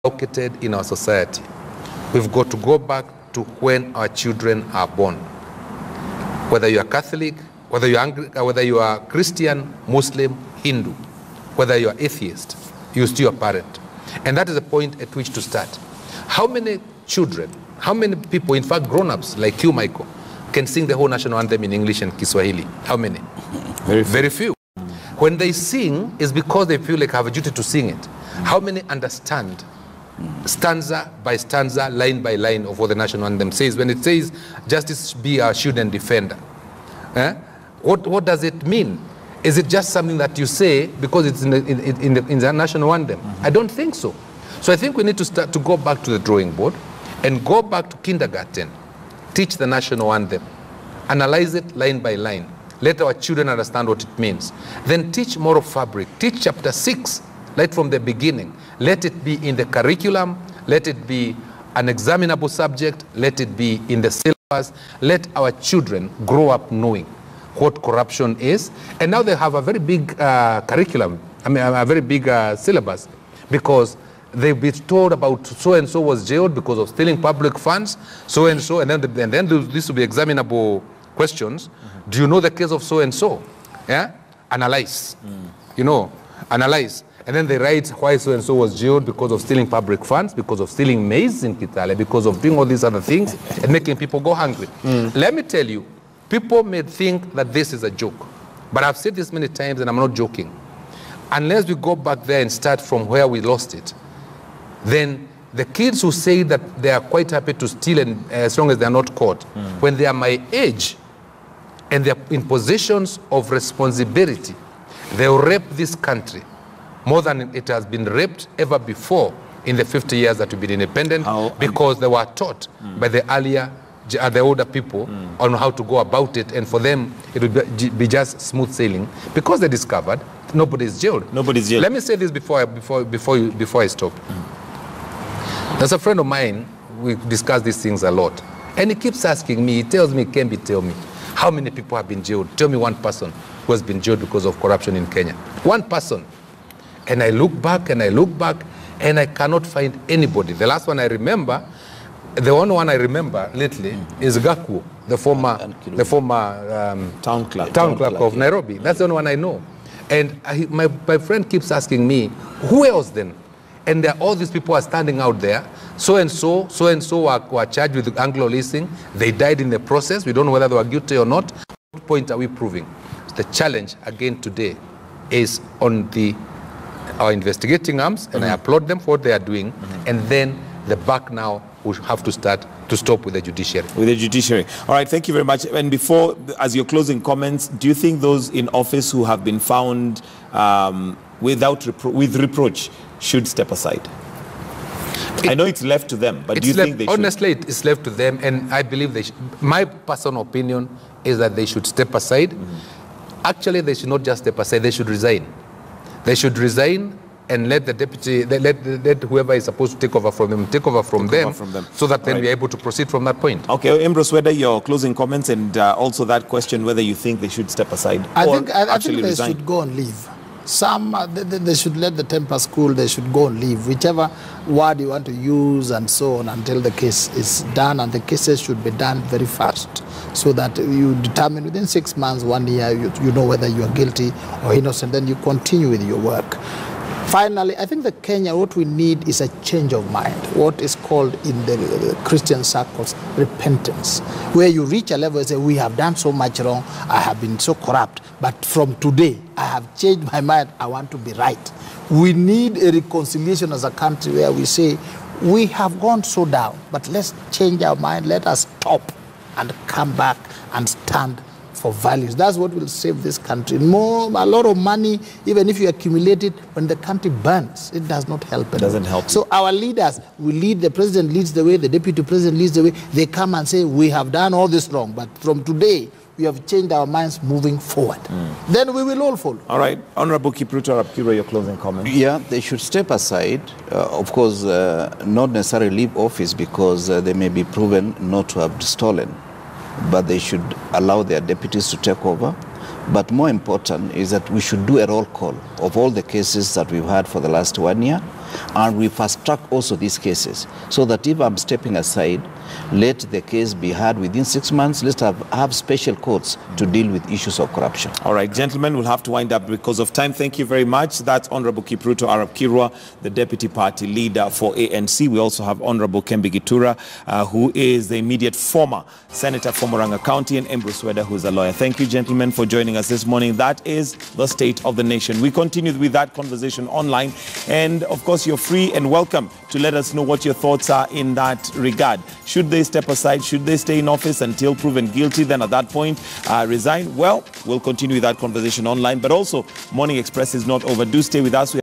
located in our society. We've got to go back to when our children are born. Whether you are Catholic, whether you are Christian, Muslim, Hindu, whether you are atheist, you're still a parent. And that is the point at which to start. How many children, how many people, in fact grown-ups like you, Michael, can sing the whole national anthem in English and Kiswahili? How many? Very few. When they sing, it's because they feel like have a duty to sing it. How many understand stanza by stanza, line by line of what the national anthem says? When it says, justice be our shield and defender, what does it mean? Is it just something that you say because it's in the national anthem? I don't think so. So I think we need to start to go back to the drawing board and go back to kindergarten, teach the national anthem, analyze it line by line, let our children understand what it means. Then teach moral fabric, teach chapter 6 right from the beginning. Let it be in the curriculum, let it be an examinable subject, let it be in the syllabus. Let our children grow up knowing what corruption is. And now they have a very big curriculum, a very big syllabus, because they'll be told about so-and-so was jailed because of stealing public funds, so-and-so, and then this will be examinable questions. Do you know the case of so-and-so? Yeah? Analyze. You know, analyze. And then they write why so-and-so was jailed because of stealing public funds, because of stealing maize in Kitale, because of doing all these other things and making people go hungry. Let me tell you, people may think that this is a joke, but I've said this many times and I'm not joking. Unless we go back there and start from where we lost it, then the kids who say that they are quite happy to steal and, as long as they are not caught, when they are my age and they are in positions of responsibility, they will rape this country more than it has been raped ever before in the 50 years that we've been independent, because they were taught by the older people on how to go about it, and for them it would be just smooth sailing because they discovered nobody is jailed. Nobody's jailed. Let me say this before I stop. There's a friend of mine, we discuss these things a lot, and he keeps asking me, he tells me, Kembi, tell me, how many people have been jailed? Tell me one person who has been jailed because of corruption in Kenya. One person. And I look back and I look back and I cannot find anybody. The last one I remember, the only one I remember lately is Gaku, the former town clerk of Nairobi. That's the only one I know. And my friend keeps asking me, who else then? And there are all these people are standing out there. So-and-so were charged with Anglo leasing. They died in the process. We don't know whether they were guilty or not. What point are we proving? The challenge again today is on our investigating arms, and I applaud them for what they are doing. And then the back now will have to start to stop with the judiciary. With the judiciary. All right, thank you very much. And before, as your closing comments, do you think those in office who have been found with reproach should step aside? I know it's left to them, but do you think they should? Honestly, it's left to them, and I believe they should. My personal opinion is that they should step aside. Actually, they should not just step aside, they should resign. They should resign and let the deputy, let whoever is supposed to take over from them, so that then we are able to proceed from that point. Okay, Ambrose, whether your closing comments and also that question, whether you think they should step aside I think they should go and leave. Some, they should let the temper school, they should go and leave, whichever word you want to use and so on, until the case is done, and the cases should be done very fast, so that you determine within 6 months, 1 year, you know whether you are guilty or innocent, then you continue with your work. Finally, I think that Kenya, what we need is a change of mind, what is called in the Christian circles, repentance, where you reach a level and say, we have done so much wrong, I have been so corrupt, but from today, I have changed my mind, I want to be right. We need a reconciliation as a country where we say, we have gone so down, but let's change our mind, let us stop and come back and stand for values. That's what will save this country. A lot of money, even if you accumulate it, when the country burns, it does not help. It doesn't help. So our leaders will lead, the president leads the way, the deputy president leads the way. They come and say, we have done all this wrong, but from today, we have changed our minds moving forward. Then we will all follow. All right. Honorable Kipruto Rapkiro, your closing comment. Yeah, they should step aside. Of course, not necessarily leave office because they may be proven not to have stolen, but they should allow their deputies to take over. But more important is that we should do a roll call of all the cases that we've had for the last 1 year And we fast track also these cases, so that if I'm stepping aside, let the case be heard within 6 months. Let's have special courts to deal with issues of corruption. All right, gentlemen, we'll have to wind up because of time. Thank you very much. That's Honorable Kipruto Arap Kirwa, the Deputy Party Leader for ANC. We also have Honorable Kembi Gitura, who is the immediate former Senator for Murang'a County, and Ambrose Weda, who's a lawyer. Thank you, gentlemen, for joining us this morning. That is the state of the nation. We continue with that conversation online. And, of course, you're free and welcome to let us know what your thoughts are in that regard. Should they step aside? Should they stay in office until proven guilty? Then at that point, resign? Well, we'll continue that conversation online. But also, Morning Express is not over. Do stay with us.